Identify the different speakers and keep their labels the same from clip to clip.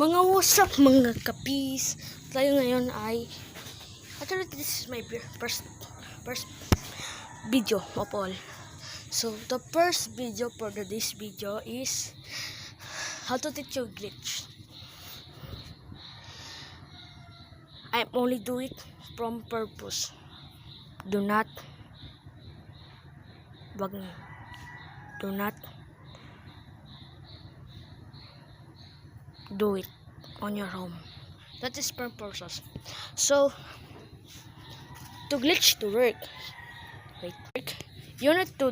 Speaker 1: Mga what's up mga kapis. Tayo ngayon ay actually this is my first video of all. So the first video for this video is how to teach you glitch. I only do it from purpose. Do not do it on your home. That is per purpose. So to glitch to work, you need to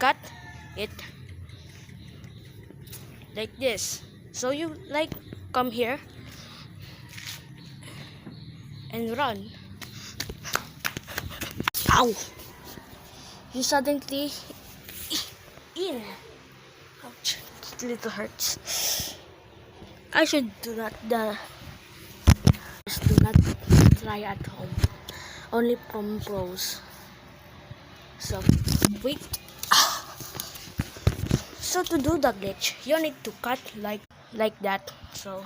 Speaker 1: cut it like this. So you like come here and run. Ow! You suddenly in. Ouch! It little hurts. I should do not try at home. Only from pros. So wait. So to do the glitch, you need to cut like that. So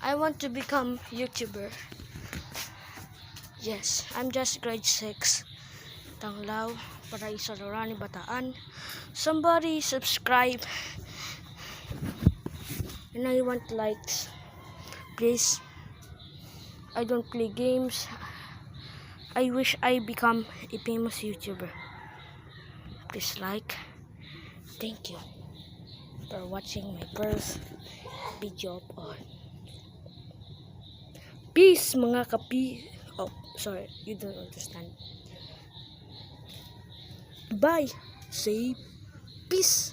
Speaker 1: I want to become YouTuber. Yes, I'm just grade 6. Tanglaw, Paraiso, Lorani, Bataan. Somebody subscribe. And I want likes. Please. I don't play games. I wish I become a famous YouTuber. Please like. Thank you for watching my first video of all. Peace mga kapi. Oh, sorry, you don't understand. Bye. Say peace.